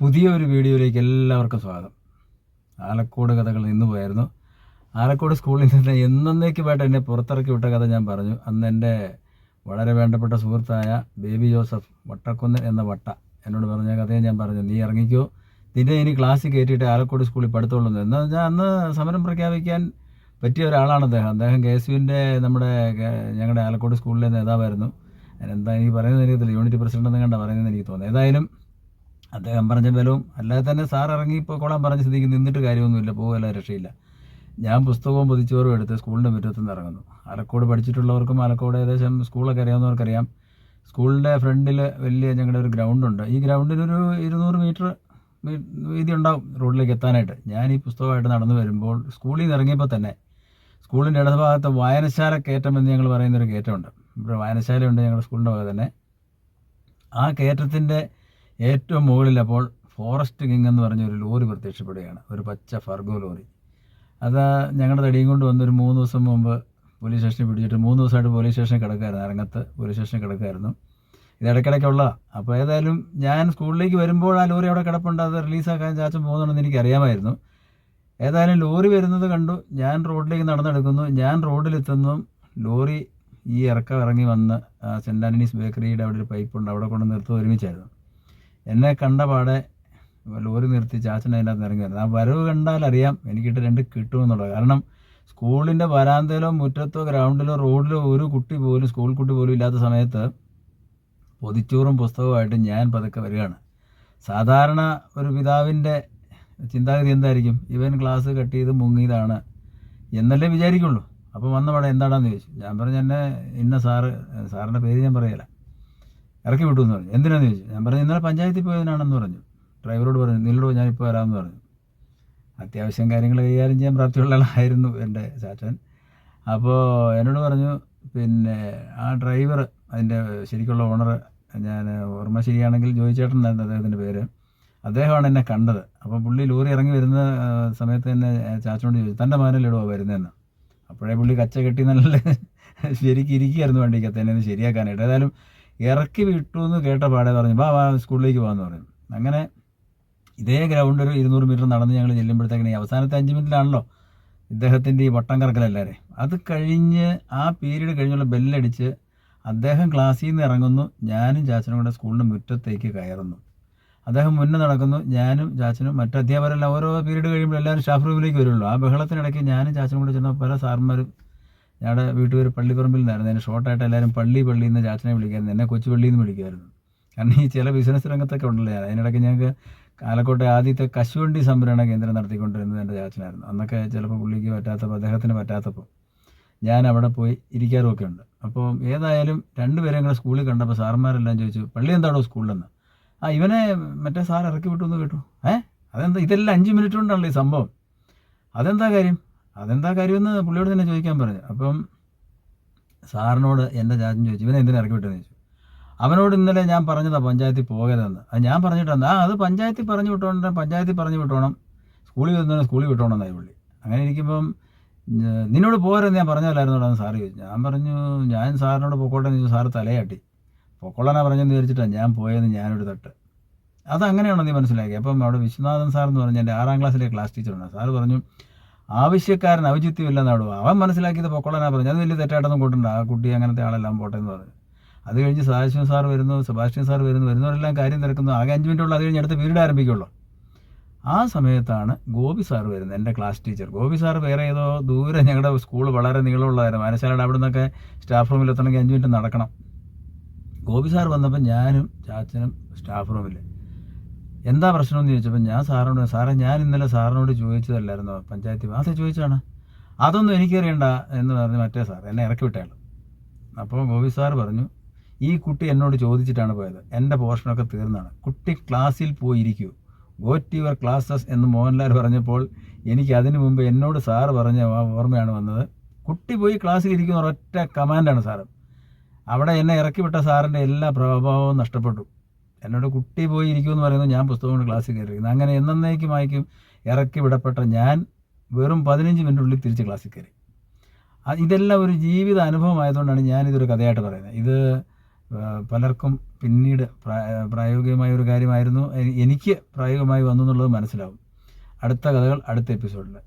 പുതിയ ഒരു വീഡിയോയിലേക്ക് എല്ലാവർക്കും സ്വാഗതം. ആലക്കോട് കഥകൾ ഇന്ന് പോയായിരുന്നു. ആലക്കോട് സ്കൂളിൽ നിന്ന് എന്നേക്കുമായിട്ട് എന്നെ പുറത്തിറക്കി വിട്ട കഥ ഞാൻ പറഞ്ഞു. അന്ന് എൻ്റെ വളരെ വേണ്ടപ്പെട്ട സുഹൃത്തായ ബേബി ജോസഫ് വട്ടക്കുന്ന് എന്ന വട്ട എന്നോട് പറഞ്ഞ കഥയെ ഞാൻ പറഞ്ഞു, നീ ഇറങ്ങിക്കോ, നിന്നെ ഇനി ക്ലാസ്സിൽ കയറ്റിയിട്ട് ആലക്കോട് സ്കൂളിൽ പഠിത്തമുള്ളൂ. എന്നാൽ ഞാൻ അന്ന് സമരം പ്രഖ്യാപിക്കാൻ പറ്റിയ ഒരാളാണ് അദ്ദേഹം KSUവിൻ്റെ ഞങ്ങളുടെ ആലക്കോട് സ്കൂളിലെ നേതാവായിരുന്നു. എന്താ എനിക്ക് പറയുന്നത് അറിയത്തില്ല, യൂണിറ്റ് പ്രസിഡന്റ് എന്ന് കണ്ട പറയുന്നത് എനിക്ക് തോന്നുന്നു. ഏതായാലും അദ്ദേഹം പറഞ്ഞ ബലവും അല്ലാതെ തന്നെ സാർ ഇറങ്ങി ഇപ്പോൾ കൊള്ളാൻ പറഞ്ഞ സ്ഥിതിക്ക് നിന്നിട്ട് കാര്യമൊന്നുമില്ല, പോകുമല്ല, രക്ഷയില്ല. ഞാൻ പുസ്തകവും പൊതിച്ചോറും എടുത്ത് സ്കൂളിൻ്റെ മുറ്റത്ത് നിന്ന് ഇറങ്ങുന്നു. ആലക്കോട് പഠിച്ചിട്ടുള്ളവർക്കും ആലക്കോട് ഏകദേശം സ്കൂളൊക്കെ അറിയാവുന്നവർക്കറിയാം, സ്കൂളിൻ്റെ ഫ്രണ്ടിൽ വലിയ ഞങ്ങളുടെ ഒരു ഗ്രൗണ്ടുണ്ട്. ഈ ഗ്രൗണ്ടിനൊരു 200 മീറ്റർ വീതി ഉണ്ടാവും റോഡിലേക്ക് എത്താനായിട്ട്. ഞാൻ ഈ പുസ്തകമായിട്ട് നടന്നു വരുമ്പോൾ സ്കൂളിൽ നിന്ന് ഇറങ്ങിയപ്പോൾ തന്നെ സ്കൂളിൻ്റെ ഇടതുഭാഗത്ത് വായനശാല കയറ്റം എന്ന് ഞങ്ങൾ പറയുന്നൊരു കയറ്റമുണ്ട്. ഇവിടെ വായനശാലയുണ്ട് ഞങ്ങളുടെ സ്കൂളിൻ്റെ ഭാഗത്ത് തന്നെ. ആ കയറ്റത്തിൻ്റെ ഏറ്റവും മുകളിൽ അപ്പോൾ ഫോറസ്റ്റ് കിങ് എന്ന് പറഞ്ഞൊരു ലോറി പ്രത്യക്ഷപ്പെടുകയാണ്, ഒരു പച്ച ഫർഗോ ലോറി. അത് ഞങ്ങളുടെ തടിയും കൊണ്ട് വന്നൊരു 3 ദിവസം മുമ്പ് പോലീസ് സ്റ്റേഷനിൽ പിടിച്ചിട്ട് 3 ദിവസമായിട്ട് പോലീസ് സ്റ്റേഷനിൽ കിടക്കുകയായിരുന്നു, അരങ്ങത്ത് പോലീസ് സ്റ്റേഷനിൽ കിടക്കുകയായിരുന്നു. ഇത് ഇടയ്ക്കിടയ്ക്കുള്ളതാണ്. അപ്പോൾ ഏതായാലും ഞാൻ സ്കൂളിലേക്ക് വരുമ്പോൾ ആ ലോറി അവിടെ കിടപ്പുണ്ട്, അത് റിലീസാക്കാൻ ചാച്ചൻ പോകുന്നുണ്ടെന്ന് എനിക്കറിയാമായിരുന്നു. ഏതായാലും ലോറി വരുന്നത് കണ്ടു. ഞാൻ റോഡിലേക്ക് നടന്നെടുക്കുന്നു. ഞാൻ റോഡിലെത്തുന്നു. ലോറി ഈ ഇറങ്ങി വന്ന് സെൻറ്റ് ആൻ്റണീസ് ബേക്കറിയുടെ അവിടെ ഒരു പൈപ്പുണ്ട്, അവിടെ കൊണ്ട് നിർത്തുക ഒരുമിച്ചായിരുന്നു. എന്നെ കണ്ട പാടെ ലോറി നിർത്തി ചാച്ചൻ അതിൻ്റെ അകത്ത് ഇറങ്ങി വരുന്നത്. ആ വരവ് കണ്ടാൽ അറിയാം എനിക്കിട്ട് 2 കിട്ടുമെന്നുള്ളത്. കാരണം സ്കൂളിൻ്റെ വരാന്തയിലോ മുറ്റത്തോ ഗ്രൗണ്ടിലോ റോഡിലോ ഒരു കുട്ടി പോലും, സ്കൂൾ കുട്ടി പോലും ഇല്ലാത്ത സമയത്ത് പൊതിച്ചോറും പുസ്തകമായിട്ട് ഞാൻ പതുക്കെ വരികയാണ്. സാധാരണ ഒരു പിതാവിൻ്റെ ചിന്താഗതി എന്തായിരിക്കും, ഇവൻ ക്ലാസ് കട്ട് ചെയ്ത് മുങ്ങിയതാണ് എന്നല്ലേ വിചാരിക്കുള്ളൂ. അപ്പോൾ വന്നപാടെ എന്താണെന്ന് ചോദിച്ചു. ഞാൻ പറഞ്ഞു, എന്നെ ഇന്ന സാറിൻ്റെ പേര് ഞാൻ പറയല, ഇറക്കി വിട്ടു എന്ന് പറഞ്ഞു. എന്തിനാന്ന് ചോദിച്ചു. ഞാൻ പറഞ്ഞു, ഇന്നലെ പഞ്ചായത്തിൽ പോയതിനാണെന്ന് പറഞ്ഞു. ഡ്രൈവറോട് പറഞ്ഞു, നിന്നോട് ഞാനിപ്പോൾ വരാമെന്ന് പറഞ്ഞു. അത്യാവശ്യം കാര്യങ്ങൾ കൈകാര്യം ചെയ്യാൻ പ്രാപ്തിയുള്ള ആളായിരുന്നു എൻ്റെ ചാച്ചൻ. അപ്പോൾ എന്നോട് പറഞ്ഞു, പിന്നെ ആ ഡ്രൈവർ, അതിൻ്റെ ശരിക്കുള്ള ഓണർ, ഞാൻ ഓർമ്മ ശരിയാണെങ്കിൽ ജോയിച്ചേട്ടൻ എന്നായിരുന്നു അദ്ദേഹത്തിൻ്റെ പേര്, അദ്ദേഹമാണ് എന്നെ കണ്ടത്. അപ്പോൾ പുള്ളി ലോറി ഇറങ്ങി വരുന്ന സമയത്ത് തന്നെ ചാച്ചനോട് ചോദിച്ചു, തൻ്റെ മകനല്ലേടോ വരുന്നതെന്ന്. അപ്പോഴേ പുള്ളി കച്ച കെട്ടി നല്ല ശരിക്കും ഇരിക്കുകയായിരുന്നു വണ്ടിക്കകത്ത് എന്നെ ഒന്ന് ശരിയാക്കാനായിട്ട്. ഏതായാലും ഇറക്കി വിട്ടു എന്ന് കേട്ട പാടെ പറഞ്ഞു, വാ സ്കൂളിലേക്ക് പോകാമെന്ന് പറഞ്ഞു. അങ്ങനെ ഇതേ ഗ്രൗണ്ട് ഒരു 200 മീറ്റർ നടന്ന് ഞങ്ങൾ ചെല്ലുമ്പോഴത്തേക്കിന് അവസാനത്തെ 5 മിനിറ്റിലാണല്ലോ ഇദ്ദേഹത്തിൻ്റെ ഈ വട്ടം കറക്കലെല്ലാവരെ. അത് കഴിഞ്ഞ് ആ പീരീഡ് കഴിഞ്ഞുള്ള ബെല്ലടിച്ച് അദ്ദേഹം ക്ലാസ്സിൽ നിന്ന് ഇറങ്ങുന്നു. ഞാനും ചാച്ചനും കൂടെ സ്കൂളിൻ്റെ മുറ്റത്തേക്ക് കയറുന്നു. അദ്ദേഹം മുന്നേ നടക്കുന്നു. ഞാനും ചാച്ചനും മറ്റ് അധ്യാപകരെല്ലാം ഓരോ പീരീഡ് കഴിയുമ്പോൾ എല്ലാവരും സ്റ്റാഫ് റൂമിലേക്ക് വരുള്ളൂ. ആ ബഹളത്തിനിടയ്ക്ക് ഞാനും ചാച്ചനും കൂടെ ചെന്ന പല സാർമാരും, ഞങ്ങളുടെ വീട്ടുപേര് പള്ളിപ്പറമ്പിൽ നിന്നായിരുന്നു, അതിന് ഷോർട്ടായിട്ട് എല്ലാവരും പള്ളി എന്ന് ചാച്ചനെ വിളിക്കായിരുന്നു, എന്നെ കൊച്ചു പള്ളിയിൽ നിന്ന് വിളിക്കുമായിരുന്നു. കാരണം ഈ ചില ബിസിനസ് രംഗത്തൊക്കെ ഉണ്ടല്ലോ ഞാൻ. അതിനിടയ്ക്ക് ഞങ്ങൾക്ക് ആലക്കോട്ടെ ആദ്യത്തെ കശുവണ്ടി സംഭരണ കേന്ദ്രം നടത്തിക്കൊണ്ടിരുന്നത് എൻ്റെ ചാച്ചനായിരുന്നു. അന്നൊക്കെ ചിലപ്പോൾ പുള്ളിക്ക് പറ്റാത്തപ്പോൾ, അദ്ദേഹത്തിന് പറ്റാത്തപ്പോൾ ഞാൻ അവിടെ പോയി ഇരിക്കാറുമൊക്കെ ഉണ്ട്. അപ്പോൾ ഏതായാലും 2 പേരെയും കൂടെ സ്കൂളിൽ കണ്ടപ്പോൾ സാറന്മാരെല്ലാം ചോദിച്ചു, പള്ളി എന്താണോ സ്കൂളിലെന്ന്. ഇവനെ മറ്റേ സാർ ഇറക്കി വിട്ടു എന്ന് കേട്ടു. അതെന്താ, ഇതെല്ലാം 5 മിനിറ്റ് കൊണ്ടാണല്ലോ ഈ സംഭവം, അതെന്താ കാര്യമെന്ന് പുള്ളിയോട് തന്നെ ചോദിക്കാൻ പറഞ്ഞു. അപ്പം സാറിനോട് എൻ്റെ ചാച്ചൻ ചോദിച്ചു, ഇവനെ എന്തിനാ ഇറക്കി വിട്ടെന്ന് ചോദിച്ചു. അവനോട് ഇന്നലെ ഞാൻ പറഞ്ഞതാണ് പഞ്ചായത്തിൽ പോകരുതെന്ന്. അത് ഞാൻ പറഞ്ഞിട്ടുണ്ട്. അത് പഞ്ചായത്തിൽ പറഞ്ഞു വിട്ടോണം, സ്കൂളിൽ വരുന്നവനെ സ്കൂളിൽ വിട്ടോണം എന്നായി പുള്ളി. അങ്ങനെ ഇരിക്കുമ്പം നിന്നോട് പോകരുതെന്ന് ഞാൻ പറഞ്ഞല്ലായിരുന്നോടാ സാറ് ചോദിച്ചു. ഞാൻ പറഞ്ഞു, ഞാൻ സാറിനോട് പൊക്കോട്ടെ എന്ന് ചോദിച്ചു. സാറ് തലയാട്ടി. പൊക്കോളാനാ പറഞ്ഞെന്ന് വിചാരിച്ചിട്ടാണ് ഞാൻ പോയതെന്ന് ഞാനൊരു തട്ട്. അതങ്ങനെയാണോ നീ മനസ്സിലാക്കി. അപ്പം അവിടെ വിശ്വനാഥൻ സാർ എന്ന് പറഞ്ഞ് എൻ്റെ 6ാം ക്ലാസ്സിലെ ക്ലാസ് ടീച്ചറുണ്ട്. സാറ് പറഞ്ഞു, ആവശ്യക്കാരൻ ഔചിത്യമില്ലെന്നാടോ, അവൻ മനസ്സിലാക്കിയത് പൊക്കോളാനാ പറഞ്ഞു, അത് വലിയ തെറ്റായിട്ടൊന്നും കൂട്ടണ്ട, ആ കുട്ടി അങ്ങനത്തെ ആളെല്ലാം പോട്ടെ എന്ന് പറഞ്ഞു. അത് കഴിഞ്ഞ് സെബാസ്റ്റ്യൻ സാർ വരുന്നു, വരുന്നവരെല്ലാം കാര്യം തിരക്കുന്നു. ആകെ 5 മിനിറ്റുള്ള, അത് കഴിഞ്ഞ് അടുത്ത പീരീഡ് ആരംഭിക്കുള്ളൂ. ആ സമയത്താണ് ഗോപി സാർ വരുന്നത്, എൻ്റെ ക്ലാസ് ടീച്ചർ. ഗോപി സാർ വേറെ ഏതോ ദൂരെ, ഞങ്ങളുടെ സ്കൂൾ വളരെ നീളമുള്ളതായിരുന്നു, വായനശാലയുടെ അവിടെ നിന്നൊക്കെ സ്റ്റാഫ് റൂമിൽ എത്തണമെങ്കിൽ 5 മിനിറ്റ് നടക്കണം. ഗോപി സാർ വന്നപ്പോൾ ഞാനും ചാച്ചനും സ്റ്റാഫ് റൂമിൽ. എന്താ പ്രശ്നമെന്ന് ചോദിച്ചപ്പോൾ ഞാൻ സാറിനോട്, സാറേ ഞാൻ ഇന്നലെ സാറിനോട് ചോദിച്ചതല്ലായിരുന്നോ പഞ്ചായത്തിൽ. അത് ചോദിച്ചാണ്, അതൊന്നും എനിക്കറിയണ്ട എന്ന് പറഞ്ഞ് മറ്റേ സാർ എന്നെ ഇറക്കി വിട്ടയാൾ. അപ്പോൾ ഗോപി സാർ പറഞ്ഞു, ഈ കുട്ടി എന്നോട് ചോദിച്ചിട്ടാണ് പോയത്, എൻ്റെ പോർഷനൊക്കെ തീർന്നാണ്, കുട്ടി ക്ലാസ്സിൽ പോയിരിക്കൂ, ഗോ ടു യുവർ ക്ലാസ്സസ് എന്ന് മോഹൻലാൽ പറഞ്ഞപ്പോൾ എനിക്ക് അതിന് മുമ്പ് എന്നോട് സാറ് പറഞ്ഞ ഓർമ്മയാണ് വന്നത്. കുട്ടി പോയി ക്ലാസ്സിൽ ഇരിക്കുന്ന ഒരൊറ്റ കമാൻഡാണ് സാറ്. അവിടെ എന്നെ ഇറക്കി വിട്ട സാറിൻ്റെ എല്ലാ പ്രഭാവവും നഷ്ടപ്പെട്ടു. എന്നോട് കുട്ടി പോയി ഇരിക്കുമെന്ന് പറയുന്നത്, ഞാൻ പുസ്തകം കൊണ്ട് ക്ലാസ്സിൽ കയറിയിരിക്കുന്നത്. അങ്ങനെ എന്നേക്കുമായിരിക്കും ഇറക്കി വിടപ്പെട്ട ഞാൻ വെറും 15 മിനിറ്റിനുള്ളിൽ തിരിച്ച് ക്ലാസ്സിൽ കയറി. ഇതെല്ലാം ഒരു ജീവിത അനുഭവമായതുകൊണ്ടാണ് ഞാനിതൊരു കഥയായിട്ട് പറയുന്നത്. ഇത് പലർക്കും പിന്നീട് പ്രായോഗികമായ ഒരു കാര്യമായിരുന്നു, എനിക്ക് പ്രായോഗികമായി വന്നു എന്നുള്ളത് മനസ്സിലാവും. അടുത്ത കഥകൾ അടുത്ത എപ്പിസോഡിൽ.